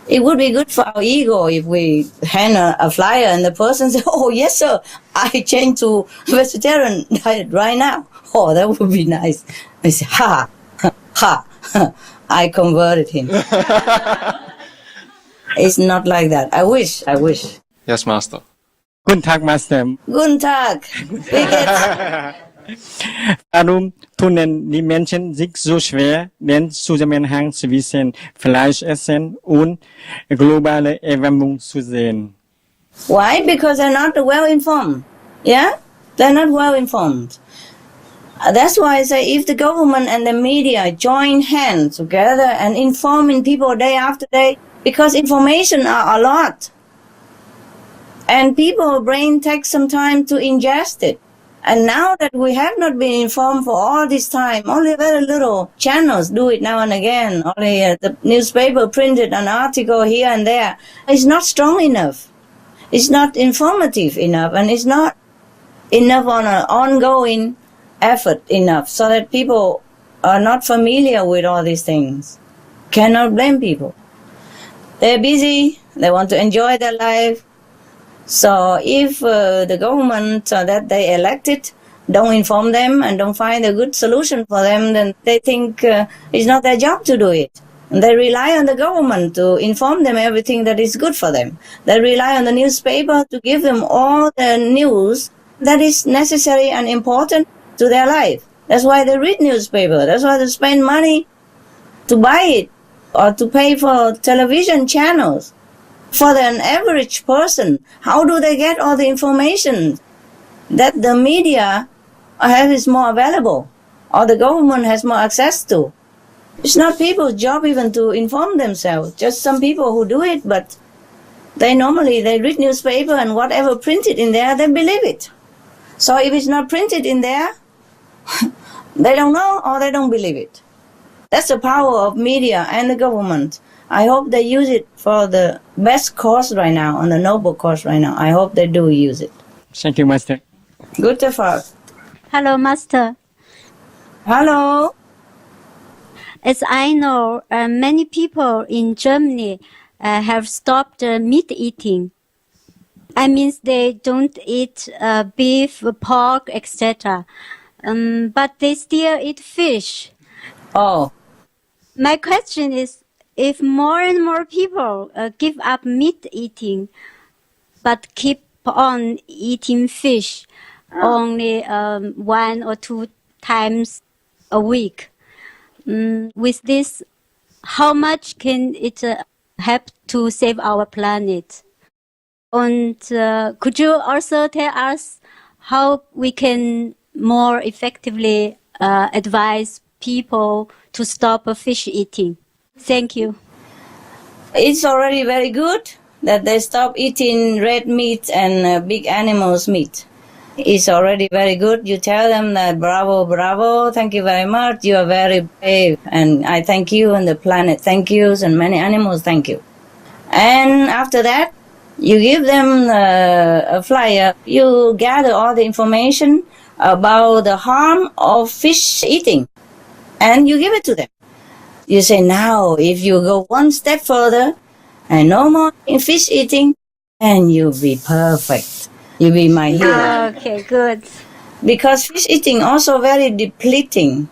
It would be good for our ego if we hand a flyer and the person says, "Oh, yes, sir, I changed to vegetarian diet right now." Oh, that would be nice. I say, ha, ha, I converted him. It's not like that. I wish. Yes, Master. Guten Tag, Master. Guten Tag. Wie geht's? Warum tun die Menschen sich so schwer, den Zusammenhang zwischen Fleischessen und globaler Erwärmung zu sehen? Why? Because they're not well informed. Yeah? They're not well informed. That's why I say if the government and the media join hands together and informing people day after day, because information are a lot. And people's brain takes some time to ingest it. And now that we have not been informed for all this time, only very little channels do it now and again. Only the newspaper printed an article here and there. It's not strong enough. It's not informative enough. And it's not enough on an ongoing effort enough so that people are not familiar with all these things. Cannot blame people. They're busy. They want to enjoy their life. So if the government that they elected don't inform them and don't find a good solution for them, then they think it's not their job to do it. And they rely on the government to inform them everything that is good for them. They rely on the newspaper to give them all the news that is necessary and important to their life. That's why they read newspaper. That's why they spend money to buy it or to pay for television channels. For an average person, how do they get all the information that the media is more available or the government has more access to? It's not people's job even to inform themselves. Just some people who do it, but they read newspaper and whatever printed in there, they believe it. So if it's not printed in there, they don't know or they don't believe it. That's the power of media and the government. I hope they use it for the best cause right now, on the noble cause right now. I hope they do use it. Thank you, Master. Good effort. Hello, Master. Hello. As I know, many people in Germany have stopped meat eating. I mean, they don't eat beef, pork, etc. But they still eat fish. Oh. My question is, if more and more people give up meat eating, but keep on eating fish only 1 or 2 times a week, with this, how much can it help to save our planet? And could you also tell us how we can more effectively advise people to stop fish eating? Thank you. It's already very good that they stop eating red meat and big animals' meat. It's already very good. You tell them that bravo, bravo, thank you very much. You are very brave. And I thank you, and the planet thank you, and many animals thank you. And after that, you give them a flyer. You gather all the information about the harm of fish eating, and you give it to them. You say, now, if you go one step further and no more in fish eating, and you'll be perfect. You'll be my hero. Okay, good. Because fish eating also very depleting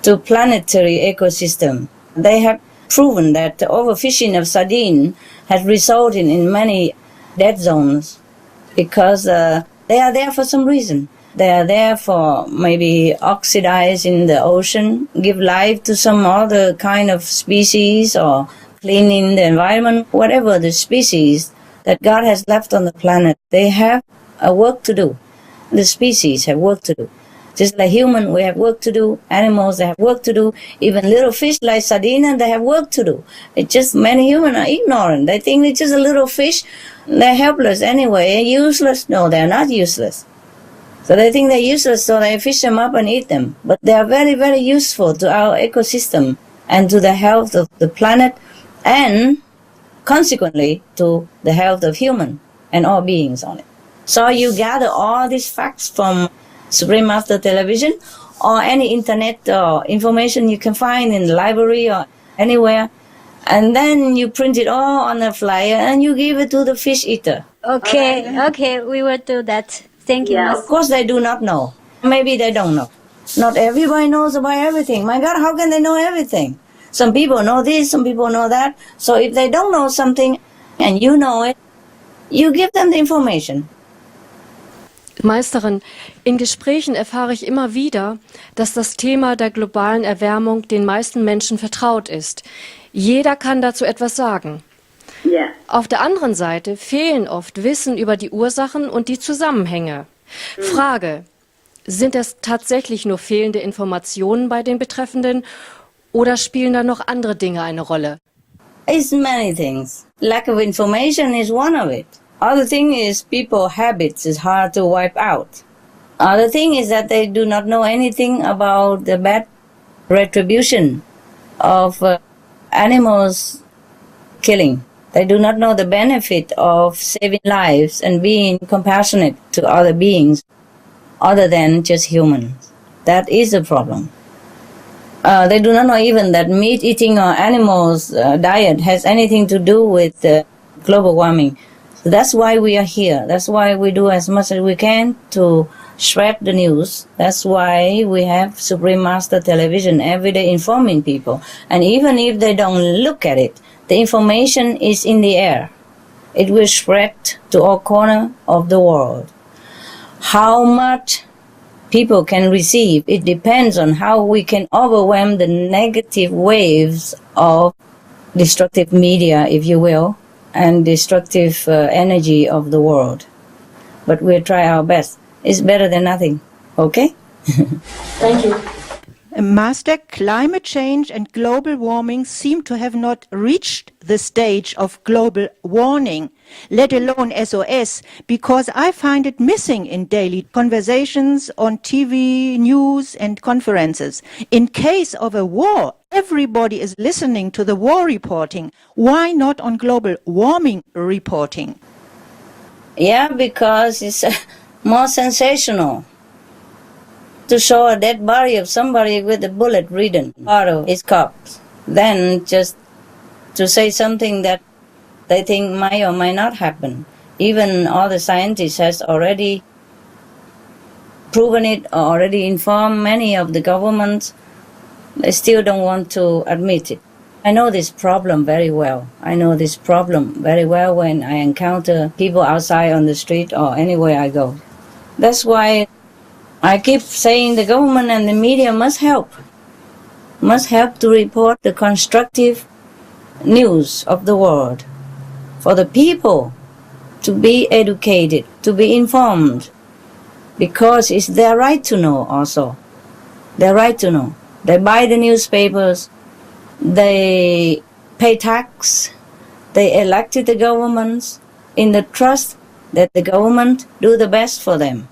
to planetary ecosystem. They have proven that the overfishing of sardine has resulted in many dead zones because they are there for some reason. They are there for maybe oxidize in the ocean, give life to some other kind of species, or cleaning the environment, whatever the species that God has left on the planet. They have a work to do. The species have work to do. Just like human, we have work to do. Animals, they have work to do. Even little fish like sardine, they have work to do. It's just many humans are ignorant. They think it's just a little fish. They're helpless anyway, useless. No, they're not useless. So they think they're useless, so they fish them up and eat them. But they are very, very useful to our ecosystem and to the health of the planet, and consequently to the health of human and all beings on it. So you gather all these facts from Supreme Master Television or any internet or information you can find in the library or anywhere, and then you print it all on a flyer and you give it to the fish eater. Okay, we will do that. Thank you. Of course they do not know. Maybe they don't know. Not everybody knows about everything. My God, how can they know everything? Some people know this, some people know that. So if they don't know something and you know it, you give them the information. Meisterin, in Gesprächen erfahre ich immer wieder, dass das Thema der globalen Erwärmung den meisten Menschen vertraut ist. Jeder kann dazu etwas sagen. Yeah. Auf der anderen Seite fehlen oft Wissen über die Ursachen und die Zusammenhänge. Frage, sind es tatsächlich nur fehlende Informationen bei den Betreffenden oder spielen da noch andere Dinge eine Rolle? It's many things. Lack of information is one of it. Other thing is people habits is hard to wipe out. Other thing is that they do not know anything about the bad retribution of animals killing. They do not know the benefit of saving lives and being compassionate to other beings other than just humans. That is a problem. They do not know even that meat eating or animals diet has anything to do with global warming. So that's why we are here. That's why we do as much as we can to spread the news. That's why we have Supreme Master Television every day informing people. And even if they don't look at it, the information is in the air. It will spread to all corners of the world. How much people can receive, it depends on how we can overwhelm the negative waves of destructive media, if you will, and destructive energy of the world. But we'll try our best. It's better than nothing. Okay? Thank you. Master, climate change and global warming seem to have not reached the stage of global warning, let alone SOS, because I find it missing in daily conversations on TV, news and conferences. In case of a war, everybody is listening to the war reporting. Why not on global warming reporting? Yeah, because it's more sensational. To show a dead body of somebody with a bullet ridden part of his corpse, than just to say something that they think might or might not happen. Even all the scientists has already proven it, or already informed many of the governments. They still don't want to admit it. I know this problem very well. I know this problem very well when I encounter people outside on the street or anywhere I go. That's why I keep saying the government and the media must help to report the constructive news of the world for the people to be educated, to be informed, because it's their right to know also. Their right to know. They buy the newspapers, they pay tax, they elected the governments in the trust that the government do the best for them,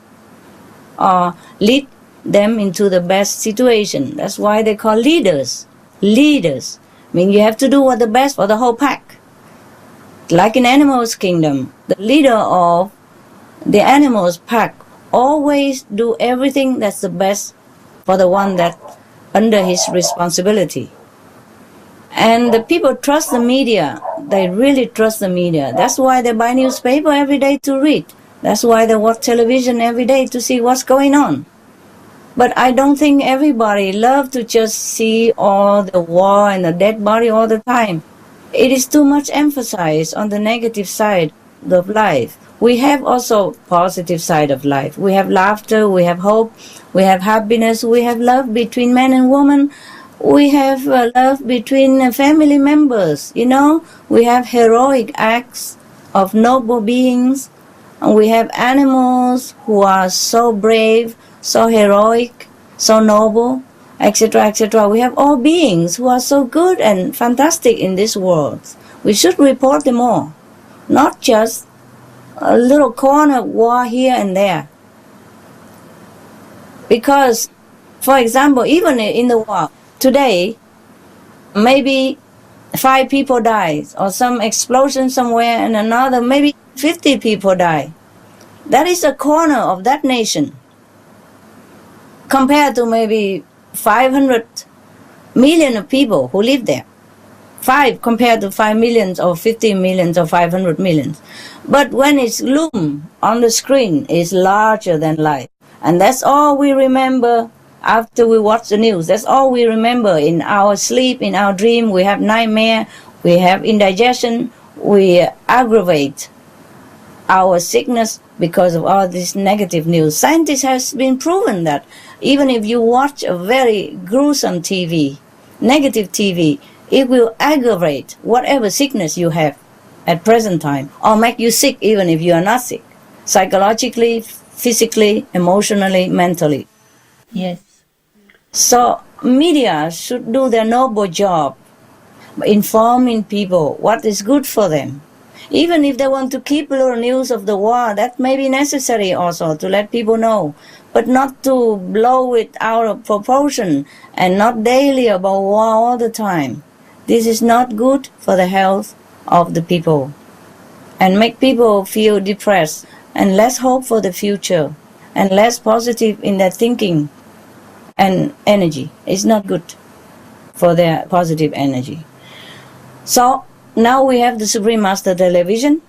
or lead them into the best situation. That's why they call leaders. Leaders. I mean, you have to do what the best for the whole pack. Like in animals' kingdom, the leader of the animals' pack always do everything that's the best for the one that under his responsibility. And the people trust the media. They really trust the media. That's why they buy newspaper every day to read. That's why they watch television every day to see what's going on. But I don't think everybody loves to just see all the war and the dead body all the time. It is too much emphasis on the negative side of life. We have also positive side of life. We have laughter, we have hope, we have happiness, we have love between man and woman. We have love between family members, you know. We have heroic acts of noble beings. And we have animals who are so brave, so heroic, so noble, etc., etc. We have all beings who are so good and fantastic in this world. We should report them all, not just a little corner war here and there. Because, for example, even in the war, today, maybe 5 people died, or some explosion somewhere, and another, maybe 50 people die. That is a corner of that nation, compared to maybe 500 million of people who live there. 5 compared to 5 million or 50 million or 500 million. But when it's loom on the screen, it's larger than life. And that's all we remember after we watch the news. That's all we remember in our sleep, in our dream. We have nightmare, we have indigestion, we aggravate our sickness because of all this negative news. Scientists has been proven that even if you watch a very gruesome TV, negative TV, it will aggravate whatever sickness you have at present time, or make you sick even if you are not sick, psychologically, physically, emotionally, mentally. Yes. So media should do their noble job, informing people what is good for them. Even if they want to keep a little news of the war, that may be necessary also to let people know, but not to blow it out of proportion and not daily about war all the time. This is not good for the health of the people and make people feel depressed and less hope for the future and less positive in their thinking and energy. It's not good for their positive energy. So now we have the Supreme Master Television.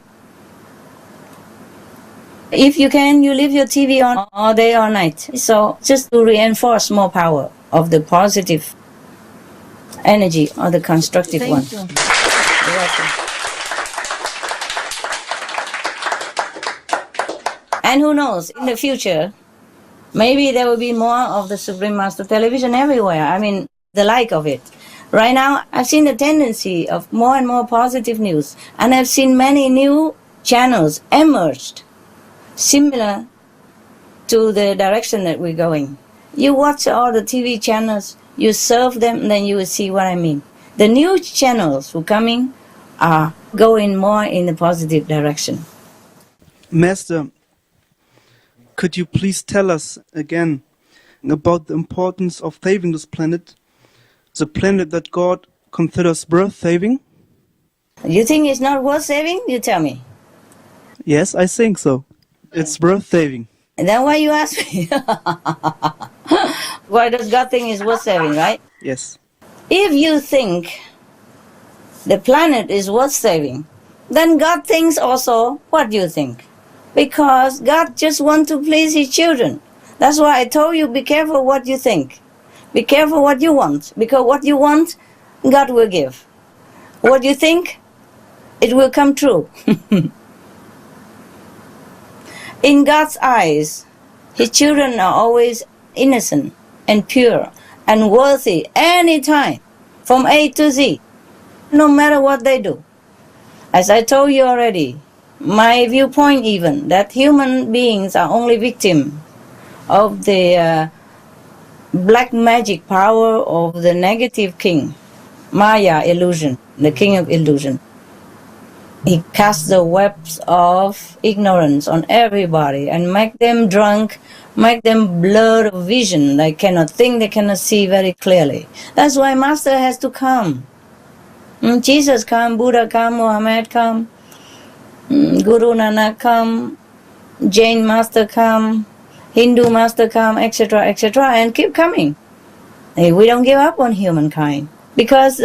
If you can, you leave your TV on all day or night. So just to reinforce more power of the positive energy or the constructive one. Thank you. You're welcome. And who knows, in the future, maybe there will be more of the Supreme Master Television everywhere. I mean, the like of it. Right now, I've seen the tendency of more and more positive news, and I've seen many new channels emerged, similar to the direction that we're going. You watch all the TV channels, you surf them, and then you will see what I mean. The new channels who are coming are going more in the positive direction. Master, could you please tell us again about the importance of saving this planet, the planet that God considers worth saving? You think it's not worth saving? You tell me. Yes, I think so. It's worth saving. And then why you ask me? Why does God think it's worth saving, right? Yes. If you think the planet is worth saving, then God thinks also what you think. Because God just wants to please His children. That's why I told you, be careful what you think. Be careful what you want. Because what you want, God will give. What you think, it will come true. In God's eyes, His children are always innocent and pure and worthy any time, from A to Z, no matter what they do. As I told you already, my viewpoint even, that human beings are only victims of the black magic power of the negative king, Maya illusion, the king of illusion. He casts the webs of ignorance on everybody and make them drunk, make them blurred of vision. They cannot think, they cannot see very clearly. That's why Master has to come. Jesus come, Buddha come, Muhammad come, Guru Nanak come, Jain Master come, Hindu Master come, etc., etc., and keep coming. We don't give up on humankind because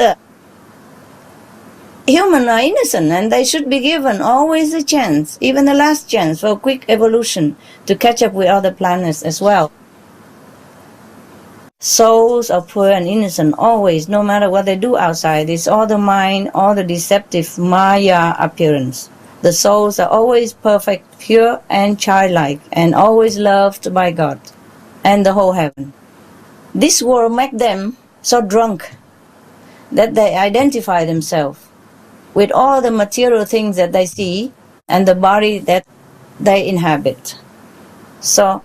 humans are innocent and they should be given always a chance, even the last chance for a quick evolution to catch up with other planets as well. Souls are poor and innocent always, no matter what they do outside. It's all the mind, all the deceptive Maya appearance. The souls are always perfect, pure and childlike, and always loved by God and the whole heaven. This world makes them so drunk that they identify themselves with all the material things that they see and the body that they inhabit. So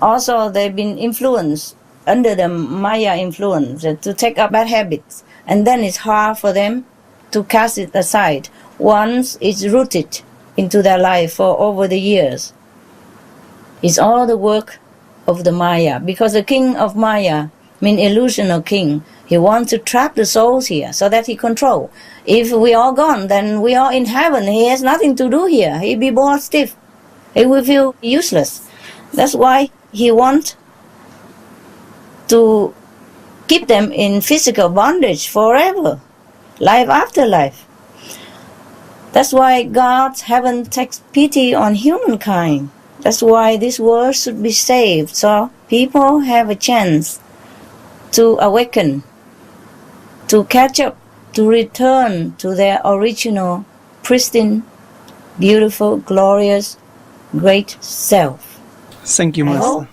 also they've been influenced under the Maya influence to take up bad habits, and then it's hard for them to cast it aside once it's rooted into their life for over the years. It's all the work of the Maya, because the king of Maya means illusional king. He wants to trap the souls here so that he control. If we are gone, then we are in heaven. He has nothing to do here. He'll be bored stiff. He will feel useless. That's why he wants to keep them in physical bondage forever, life after life. That's why God's heaven takes pity on humankind. That's why this world should be saved, so people have a chance to awaken, to catch up, to return to their original, pristine, beautiful, glorious, great self. Thank you, Master.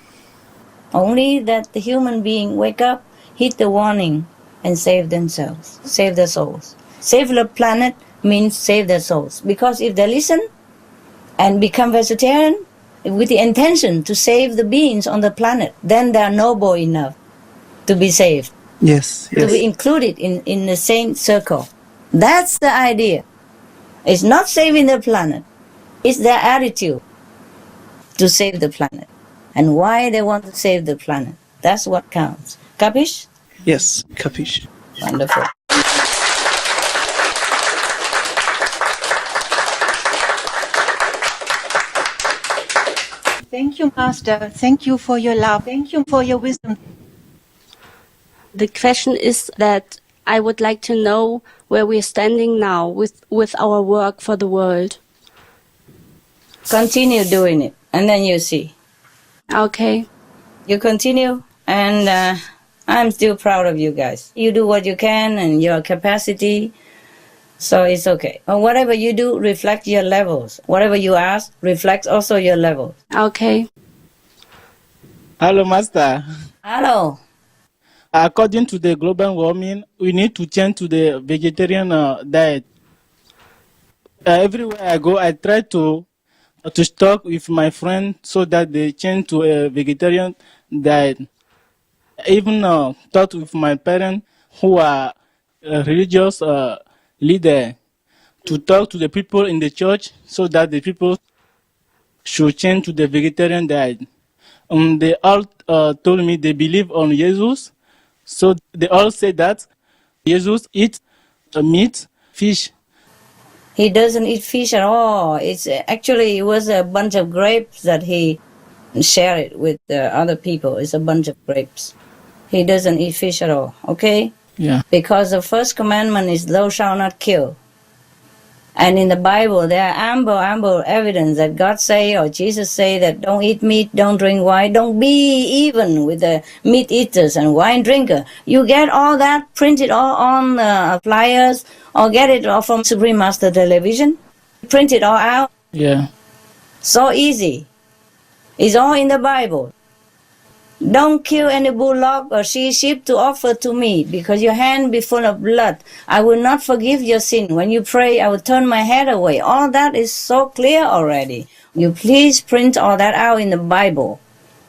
Only that the human being wake up, hit the warning, and save themselves, save their souls. Save the planet means save their souls. Because if they listen and become vegetarian with the intention to save the beings on the planet, then they are noble enough to be saved. Yes, yes. To be included in the same circle. That's the idea. It's not saving the planet. It's their attitude to save the planet. And why they want to save the planet. That's what counts. Capish? Yes, capish. Wonderful. Thank you, Master. Thank you for your love. Thank you for your wisdom. The question is that I would like to know where we're standing now with our work for the world. Continue doing it, and then you see. Okay. You continue, and I'm still proud of you guys. You do what you can and your capacity, so it's okay. And whatever you do, reflect your levels. Whatever you ask, reflects also your levels. Okay. Hello, Master. Hello. According to the global warming, we need to change to the vegetarian diet. Everywhere I go, I try to talk with my friends so that they change to a vegetarian diet. I even talk with my parents who are religious leaders to talk to the people in the church so that the people should change to the vegetarian diet. They all told me they believe on Jesus, so they all say that Jesus eats meat, fish. He doesn't eat fish at all. It's actually, it was a bunch of grapes that he shared it with other people. It's a bunch of grapes. He doesn't eat fish at all, okay? Yeah. Because the first commandment is thou shalt not kill. And in the Bible, there are ample evidence that God say or Jesus say that don't eat meat, don't drink wine, don't be even with the meat eaters and wine drinker. You get all that printed all on flyers or get it all from Supreme Master Television. Print it all out. Yeah. So easy. It's all in the Bible. Don't kill any bullock or sheep to offer to me, because your hand be full of blood. I will not forgive your sin. When you pray, I will turn my head away. All that is so clear already. You please print all that out in the Bible.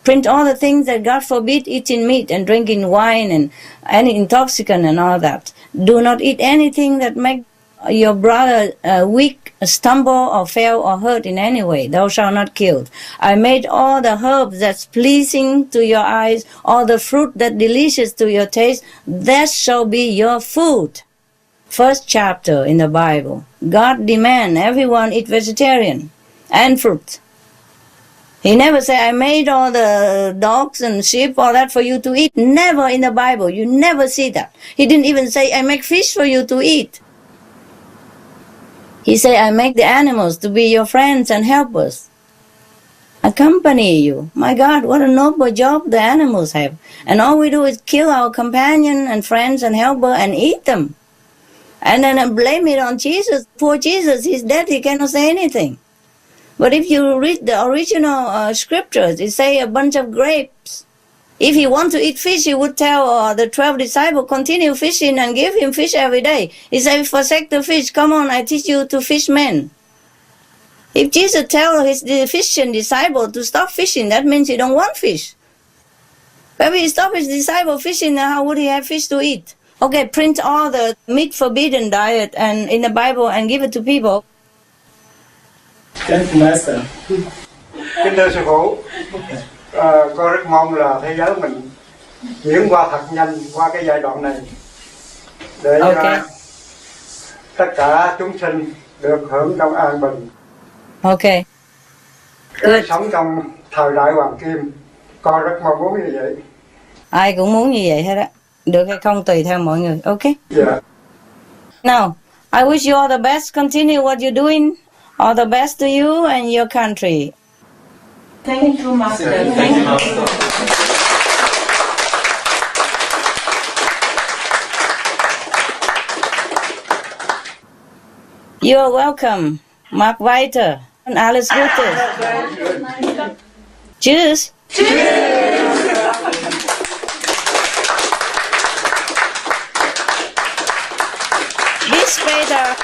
Print all the things that God forbid eating meat and drinking wine and any intoxicant and all that. Do not eat anything that make your brother weak, stumble or fail or hurt in any way. Thou shalt not kill. I made all the herbs that's pleasing to your eyes, all the fruit that delicious to your taste, that shall be your food. First chapter in the Bible. God demand everyone eat vegetarian and fruit. He never say, I made all the dogs and sheep, all that for you to eat. Never in the Bible. You never see that. He didn't even say, I make fish for you to eat. He said, I make the animals to be your friends and helpers. Accompany you. My God, what a noble job the animals have. And all we do is kill our companion and friends and helper and eat them. And then blame it on Jesus. Poor Jesus, he's dead, he cannot say anything. But if you read the original scriptures, it say a bunch of grapes. If he want to eat fish, he would tell the 12 disciples, continue fishing and give him fish every day. He said, forsake the fish. Come on, I teach you to fish men. If Jesus tell his fishing disciple to stop fishing, that means he don't want fish. But if he stop his disciple fishing, how would he have fish to eat? Okay, print all the meat forbidden diet and in the Bible and give it to people. Thank you, Master. Kính thưa sư phụ, con rất mong là thế giới mình chuyển qua thật nhanh qua cái giai đoạn này để tất cả chúng sinh được hưởng trong an bình. Okay. Sống trong thời đại hoàng kim, con rất mong muốn như vậy. Ai cũng muốn như vậy hết á. Được hay không tùy theo mọi người. Okay? Yeah. Now, I wish you all the best. Continue what you're doing. All the best to you and your country. Thank you, Master. Thank you, Master. You are welcome. Mark weiter. Und alles Gute. Tschüss. Bis später.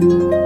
Thank you.